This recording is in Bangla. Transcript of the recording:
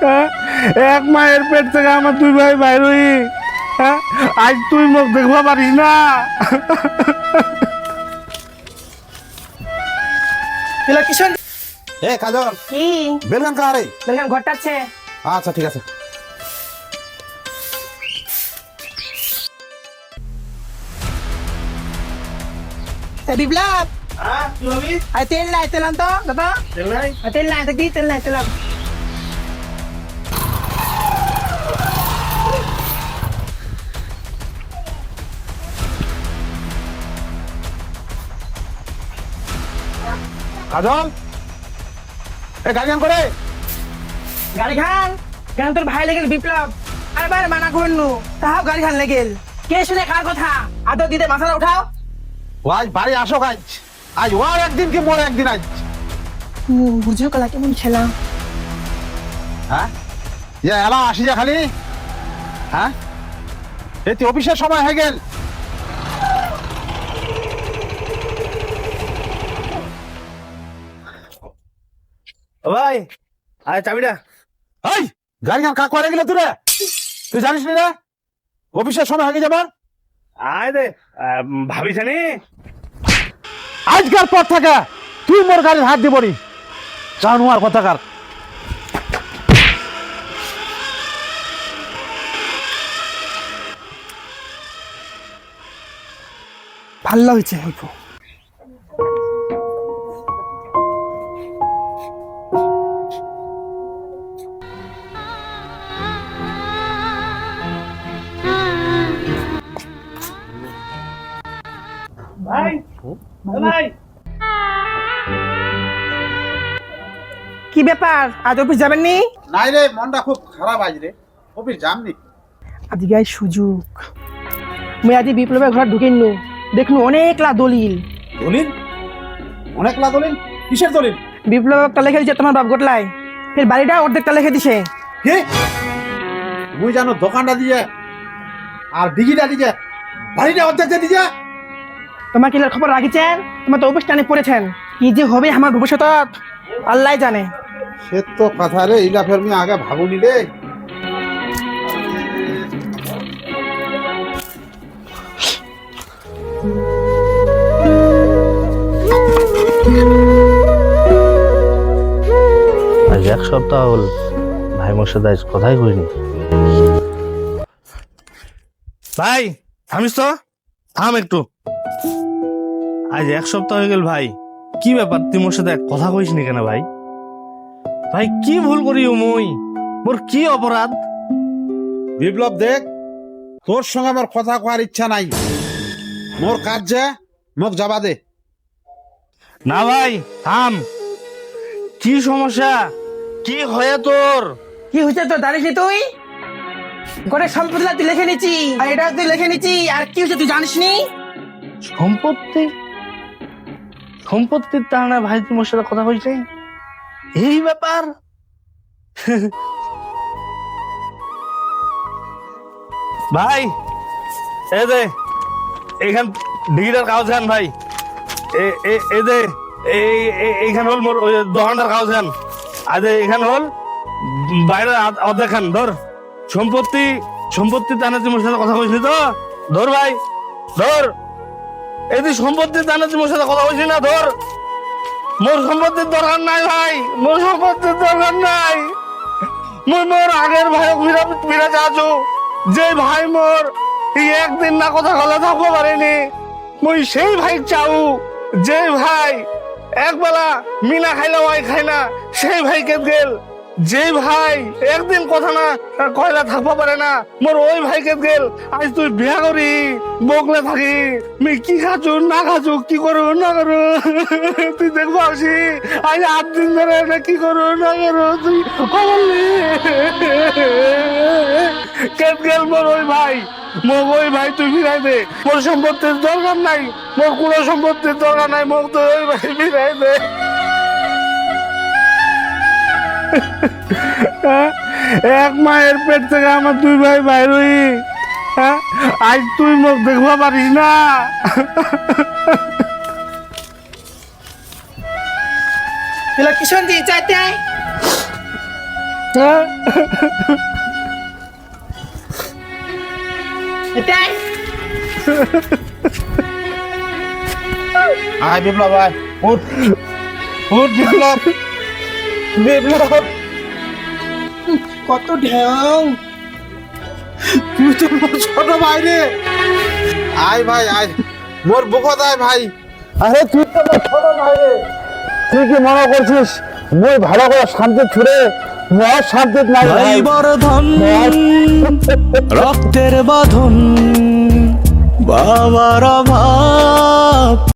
হ্যাঁ? এক মায়ের পেট থেকে আমার দুই ভাই বাইর হই, হ্যাঁ? আজ তুই মুখ দেখবা পারিস না। কিশোর এ কাজল, কি বেলগান কারে? দেখেন ঘরটাচ্ছে। আচ্ছা ঠিক আছে। বিপ্লব হ্যাঁ কি হবি? আরে তেল নাই, তেল আনতো দাদা। তেল নাই? তেল নাই দেখি, তেল নাই, তেল আন। কাজল, এ গাড়ি করে। গাড়ি খান কেন? তোর ভাই লেগেল বিপ্লব, আরে বাইরে মানা করনু তাহাও গাড়ি খান লেগেল। কে শুনে কার কথা? আদর দিতে মাথাটা উঠাও। ও আজ বাড়ি আসো আজ। আজ ওর একদিন কি মোর একদিন আজ। বুঝো কলা কেমন খেলাম। হ্যাঁ এলা আসি যা খালি। হ্যাঁ এতে অফিসের সময় হয়ে গেল। ও ভাই আরে চাবিটা। এই গাড়ি কাক করে গেলে তুই রে? তুই জানিস নি রে অফিসের সময় হয়ে যাবার? আয় দে ভাবিস নি আজকাল পর থেকে তুই মোর গাড়ির হাত দিবনি জানুয়ার কথাকার। ভালো হয়েছে অল্প। ভাই ভাই কি ব্যাপার, আজ অফিস যাবেন নি? নাই রে, মনটা খুব খারাপ আজ রে, অফিস যামনি। আজকে আজ সুযোগ। মুই আজ বিপ্লবের ঘর ঢুকিন নু, দেখনু অনেকলা দলিল। দলিল? অনেকলা দলিল? কিসের দলিল? বিপ্লব একটা লিখে দিছে তোমার বাপ গোটলাই, ফের বাড়িটা অর্ধেকটা লিখে দিছে। কি মুই জানো দোকানটা দিয়ে আর ডিগিটা দিয়ে বাড়িটা অর্ধেক দিয়ে দিয়ে। তোমার কি খবর রাখিছেন? তোমার তো অফিস টানে পড়েছেন, কি যে হবে আমার ভবিষ্যৎ আল্লাহ জানে। সে তো কথা রে, ইলা ফের আমি আগে ভাবুনি রে। আজ এক সপ্তাহ হল ভাই মোর সাথে আজ কথাই কইনি। ভাই থামিস তো, থাম একটু। আজ এক সপ্তাহ হয়ে গেল ভাই, কি ব্যাপার তুই মোর সাথে কথা কইস নি কেন ভাই? ভাই কি ভুল করি মুই? মোর কি অপরাধ? বিপ্লব দেখ, তোর সঙ্গে আমার কথা কওয়ার ইচ্ছা নাই। মোর কাজে মোক যাবা দে। না ভাই থাম, কি সমস্যা? কি হয়ে তোর? কি হয়েছে তো জানিস তুই? গোটে সম্পত্তি তুই লিখে নিচ্ছি, আর এটা তুই লিখে নিচ্ছি, আর কি হয়েছে তুই জানিস নি? সম্পত্তি? সম্পত্তির টানা ভাই তুই মোর সাথে কথা কইস নাই? এই ব্যাপার? ভাই এই দে এইখান ডিজিটাল কাগজ খান ভাই, এই দে এইখান হল মোর দোকানটার কাগজ খান, আজ এখান হল বাইরে অর্ধেক খান। ধর সম্পত্তি, সম্পত্তির টানা তুই মোর সাথে কথা কইসনি তো? ধর ভাই ধর, এই তুই সম্পত্তির টানা তুই মোর সাথে কথা কইসনি না? ধর, মোর সম্পত্তির দরকার নাই ভাই, মোর সম্পত্তির দরকার নাই। মুই মোর আগের ভাই ফিরে যাচ্ছু, যে ভাই মোর একদিন না কথা কলে থাকবো পারেনি, মুই সেই ভাই চাও যে ভাই একবেলা মিনা খাইলে ওয়াই খাই না, সেই ভাই কে গেল। যে ভাই একদিন কথা না কয়লা থাকবো পারে না, মোর ওই ভাই কে গেল। আজ তুই বিয়া করি বকলে থাকি, আমি কি খাচ্ছু না খাচ্ছু, কি করো না করো তুই দেখবো আসি। আজ 8 দিন ধরে না কি করো না করো তুই বললি কেন গেল মোর ওই ভাই। মোক ওই ভাই তুই ফিরাই দে, মোর সম্পত্তির দরকার নাই, মোর কোনো সম্পত্তির দরকার নাই, মোক তো ওই ভাই ফিরাই দে। এক মায়ের পেট থেকে আমার দুই ভাই বাইর হই, হ্যাঁ? আজ তুই মুখ দেখবা পারিস না। কিশোর দি চাইতে এটাই আয় বিপ্লব আয় উঠ উঠ বিপ্লব বিপ্লব কত ঢেউ তুই তো মোর ছোট ভাই রে আয় ভাই আয় মোর বুকত আয় ভাই আরে তুই তো মোর ছোট ভাই রে তুই কি মনে করছিস মই ভালো করে শান্তি ছুড়ে মোর শান্তি নাই ভাই ভাই বর্ধন রক্তের বাঁধন বাবার অভাব